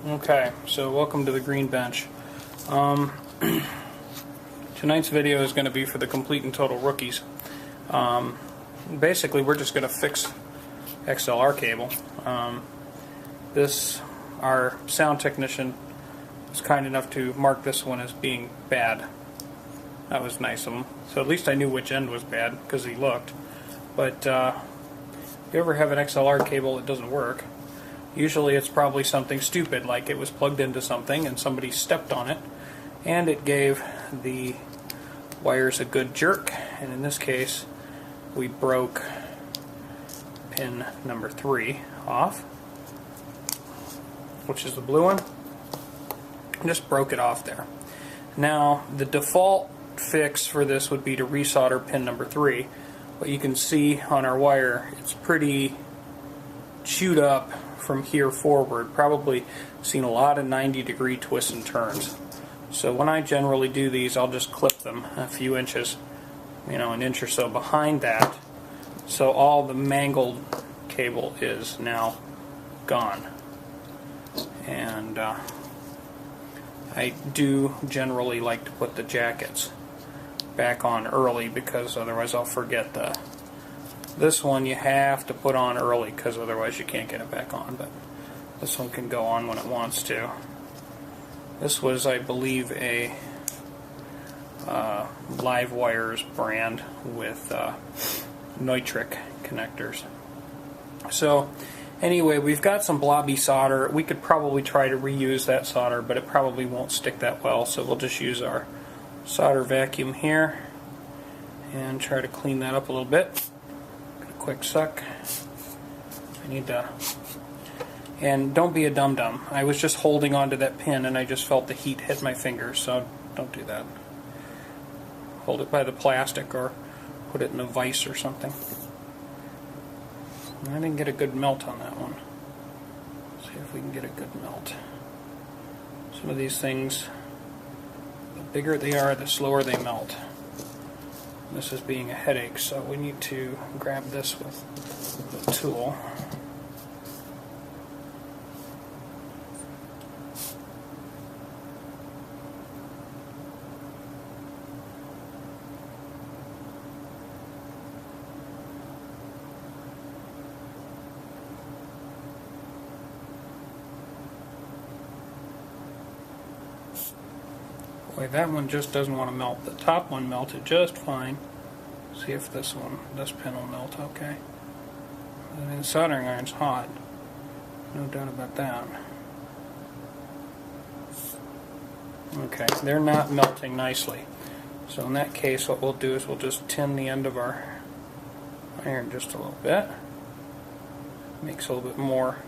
Okay, so welcome to the green bench. Tonight's video is going to be for the complete and total rookies. Basically, we're just going to fix XLR cable. Our sound technician was kind enough to mark this one as being bad. That was nice of him. So at least I knew which end was bad because he looked. But if you ever have an XLR cable that doesn't work, usually it's probably something stupid, like it was plugged into something and somebody stepped on it and it gave the wires a good jerk, and in this case we broke pin number 3 off, which is the blue one. Just broke it off there. Now the default fix for this would be to resolder pin number 3, but you can see on our wire it's pretty chewed up from here forward. Probably seen a lot of 90-degree twists and turns. So when I generally do these, I'll just clip them a few inches, an inch or so behind that, so all the mangled cable is now gone. And I do generally like to put the jackets back on early, because otherwise I'll forget this one you have to put on early, because otherwise you can't get it back on, but this one can go on when it wants to. This was, I believe, a Live Wires brand with nitric connectors. So anyway, we've got some blobby solder. We could probably try to reuse that solder, but it probably won't stick that well, so we'll just use our solder vacuum here and try to clean that up a little bit. Quick suck. I need to, and don't be a dum-dum. I was just holding onto that pin and I just felt the heat hit my fingers, so don't do that. Hold it by the plastic or put it in a vise or something. I didn't get a good melt on that one. Let's see if we can get a good melt. Some of these things, the bigger they are, the slower they melt. This is being a headache, so we need to grab this with a tool. Boy, that one just doesn't want to melt. The top one melted just fine. See if this pin will melt okay. And the soldering iron's hot. No doubt about that. Okay, they're not melting nicely. So in that case, what we'll do is we'll just tin the end of our iron just a little bit. Makes a little bit more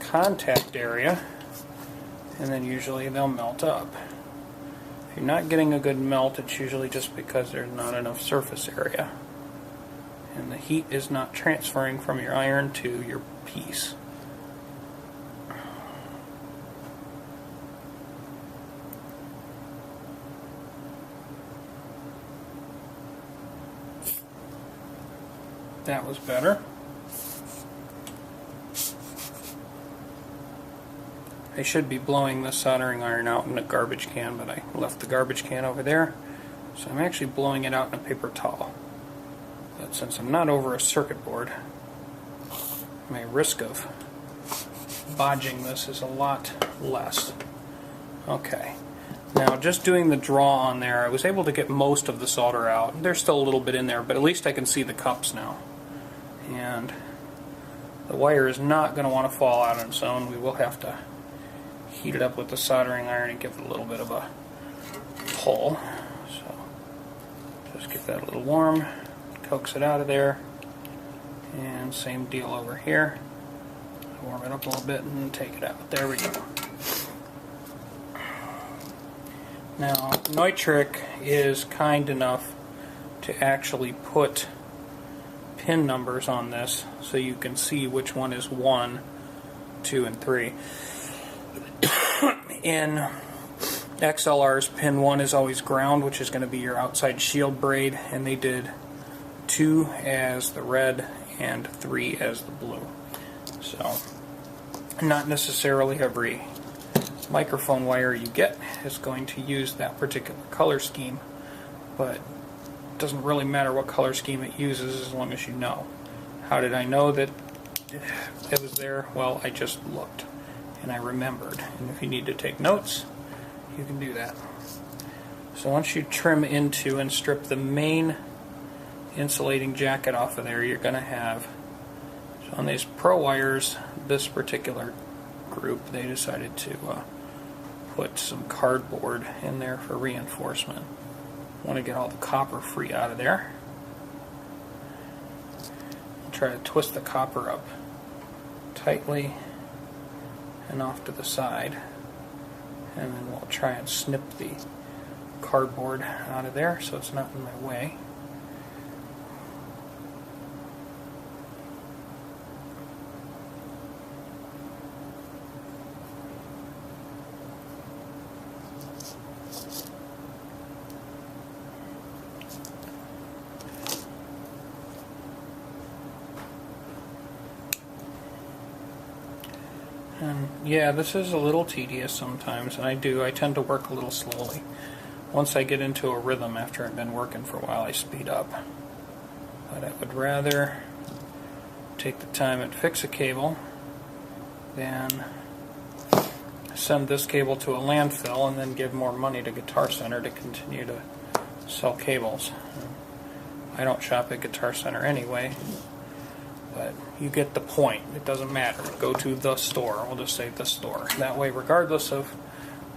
contact area, and then usually they'll melt up. If you're not getting a good melt, it's usually just because there's not enough surface area and the heat is not transferring from your iron to your piece. That was better. I should be blowing the soldering iron out in a garbage can, but I left the garbage can over there, so I'm actually blowing it out in a paper towel. But since I'm not over a circuit board, my risk of bodging this is a lot less. Okay, now just doing the draw on there, I was able to get most of the solder out. There's still a little bit in there, but at least I can see the cups now. And the wire is not going to want to fall out on its own. We will have to heat it up with the soldering iron and give it a little bit of a pull. So just get that a little warm, coax it out of there, and same deal over here. Warm it up a little bit and take it out. There we go. Now nitric is kind enough to actually put pin numbers on this so you can see which one is 1, 2, and 3. In XLR's, pin 1 is always ground, which is going to be your outside shield braid, and they did 2 as the red and 3 as the blue. So not necessarily every microphone wire you get is going to use that particular color scheme, but it doesn't really matter what color scheme it uses as long as you know. How did I know that it was there? Well, I just looked and I remembered. And if you need to take notes, you can do that. So once you trim into and strip the main insulating jacket off of there, you're going to have, so on these Pro wires, this particular group, they decided to put some cardboard in there for reinforcement. Want to get all the copper free out of there. Try to twist the copper up tightly and off to the side, and then we'll try and snip the cardboard out of there so it's not in my way. And yeah, this is a little tedious sometimes, and I tend to work a little slowly. Once I get into a rhythm after I've been working for a while, I speed up. But I would rather take the time and fix a cable than send this cable to a landfill and then give more money to Guitar Center to continue to sell cables. I don't shop at Guitar Center anyway. But you get the point. It doesn't matter. Go to the store. We'll just say the store. That way, regardless of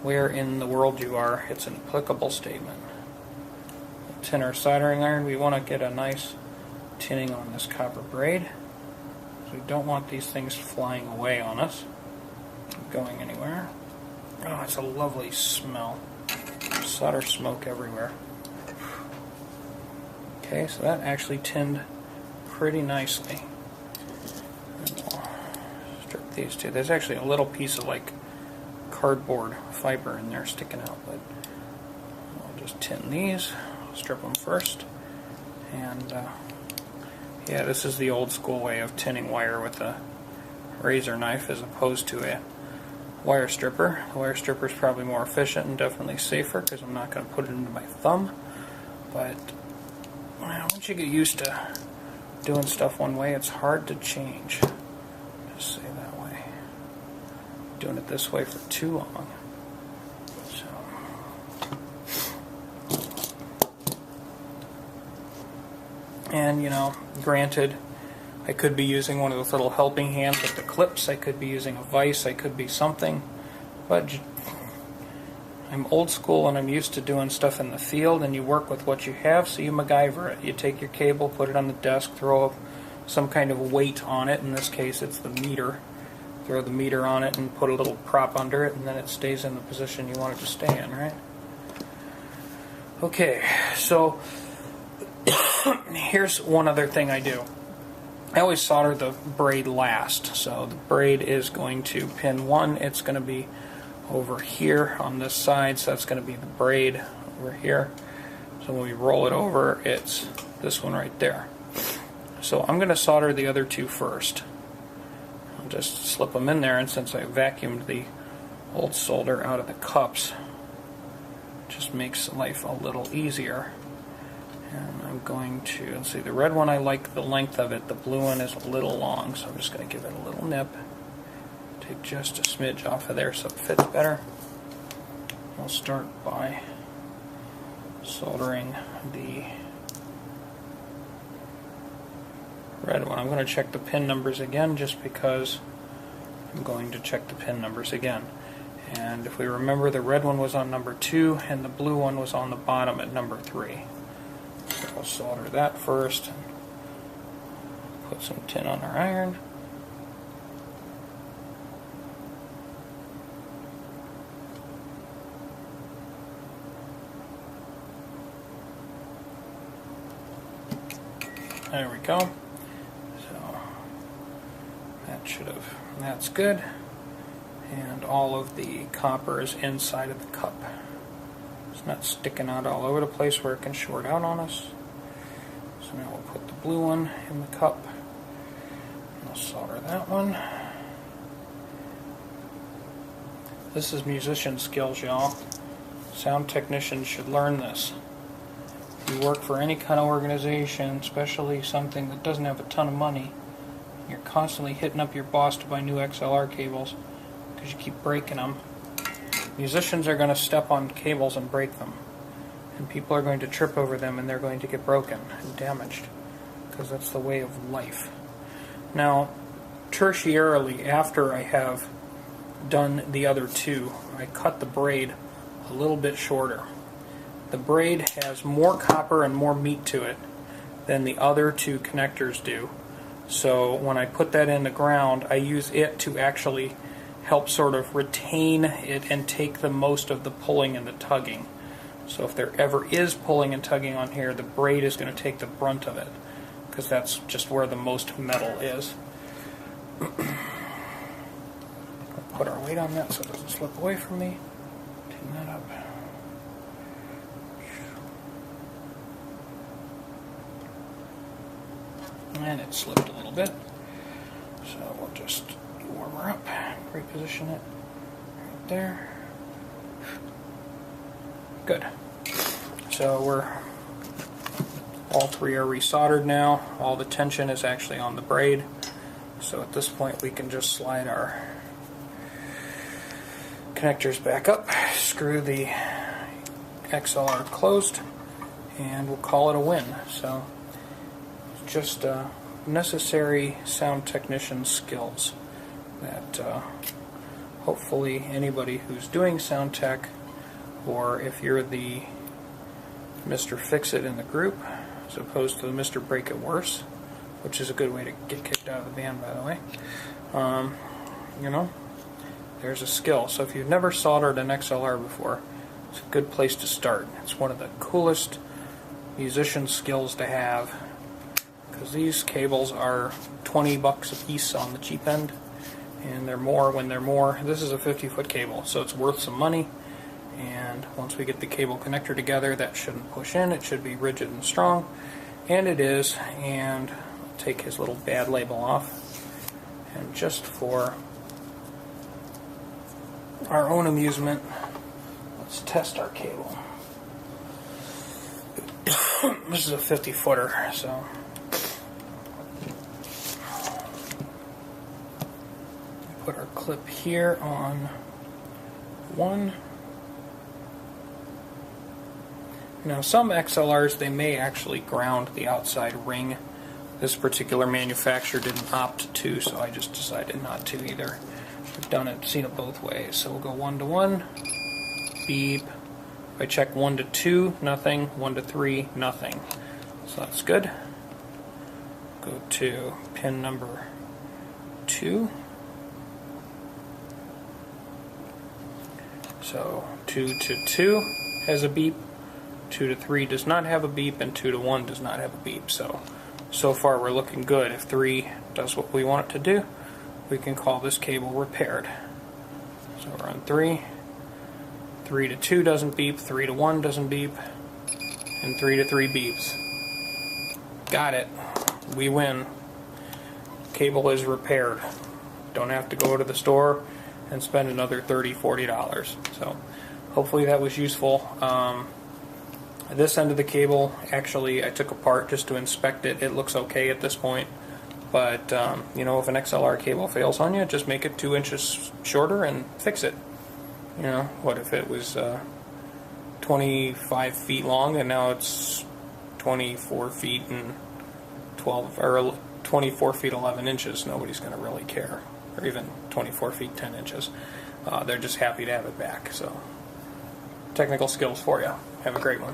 where in the world you are, it's an applicable statement. Tin or soldering iron, we want to get a nice tinning on this copper braid. So we don't want these things flying away on us, going anywhere. Oh, it's a lovely smell. Solder smoke everywhere. Okay, so that actually tinned pretty nicely. Strip these two. There's actually a little piece of like cardboard fiber in there sticking out, but I'll just tin these. Strip them first, and yeah, this is the old school way of tinning wire with a razor knife as opposed to a wire stripper. The wire stripper is probably more efficient and definitely safer because I'm not going to put it into my thumb, but well, once you get used to doing stuff one way, it's hard to change. Just say that way. Doing it this way for too long. So, and you know, granted, I could be using one of those little helping hands with the clips. I could be using a vise. I could be something, but I'm old school and I'm used to doing stuff in the field, and you work with what you have, so you MacGyver it. You take your cable, put it on the desk, throw some kind of weight on it. In this case, it's the meter. Throw the meter on it and put a little prop under it, and then it stays in the position you want it to stay in, right? Okay, so here's one other thing I do. I always solder the braid last. So the braid is going to pin 1. It's going to be over here on this side, so that's going to be the braid over here. So when we roll it over, it's this one right there. So I'm going to solder the other two first. I'll just slip them in there, and since I vacuumed the old solder out of the cups, it just makes life a little easier. And I'm going to, let's see, the red one I like the length of it, the blue one is a little long, so I'm just going to give it a little nip. Take just a smidge off of there so it fits better. I'll start by soldering the red one. I'm going to check the pin numbers again just because I'm going to check the pin numbers again. And if we remember, the red one was on number 2 and the blue one was on the bottom at number 3. So we'll solder that first. Put some tin on our iron. There we go. So that's good. And all of the copper is inside of the cup. It's not sticking out all over the place where it can short out on us. So now we'll put the blue one in the cup. I'll solder that one. This is musician skills, y'all. Sound technicians should learn this. If you work for any kind of organization, especially something that doesn't have a ton of money, you're constantly hitting up your boss to buy new XLR cables because you keep breaking them. Musicians are going to step on cables and break them. And people are going to trip over them and they're going to get broken and damaged because that's the way of life. Now, tertiarily, after I have done the other two, I cut the braid a little bit shorter. The braid has more copper and more meat to it than the other two connectors do. So when I put that in the ground, I use it to actually help sort of retain it and take the most of the pulling and the tugging. So if there ever is pulling and tugging on here, the braid is going to take the brunt of it because that's just where the most metal is. Put our weight on that so it doesn't slip away from me. Tighten that up. And it slipped a little bit. So we'll just warm her up, reposition it right there. Good. So all three are resoldered now. All the tension is actually on the braid. So at this point we can just slide our connectors back up, screw the XLR closed, and we'll call it a win. So just necessary sound technician skills that hopefully anybody who's doing sound tech, or if you're the Mr. Fix-It in the group as opposed to the Mr. Break-It-Worse, which is a good way to get kicked out of the band, by the way, you know, there's a skill. So if you've never soldered an XLR before, it's a good place to start. It's one of the coolest musician skills to have because these cables are 20 bucks a piece on the cheap end, and they're more when they're more. This is a 50-foot cable, so it's worth some money. And once we get the cable connector together, that shouldn't push in. It should be rigid and strong, and it is. And I'll take his little bad label off, and just for our own amusement, let's test our cable. This is a 50-footer, so put our clip here on one. Now some XLRs, they may actually ground the outside ring. This particular manufacturer didn't opt to, so I just decided not to either. I've done it, seen it both ways. So we'll go 1 to 1, beep. If I check 1 to 2, nothing. 1 to 3, nothing. So that's good. Go to pin number 2. So 2 to 2 has a beep. 2 to 3 does not have a beep, and 2 to 1 does not have a beep. So far we're looking good. If 3 does what we want it to do, we can call this cable repaired. So we're on 3. 3 to 2 doesn't beep, 3 to 1 doesn't beep, and 3 to 3 beeps. Got it. We win. Cable is repaired. Don't have to go to the store and spend another $30, $40. So hopefully that was useful. This end of the cable, actually, I took apart just to inspect it. It looks okay at this point. But, you know, if an XLR cable fails on you, just make it 2 inches shorter and fix it. You know, what if it was 25 feet long and now it's 24 feet and 12, or 24 feet 11 inches? Nobody's going to really care. Or even 24 feet 10 inches. They're just happy to have it back. So, technical skills for you. Have a great one.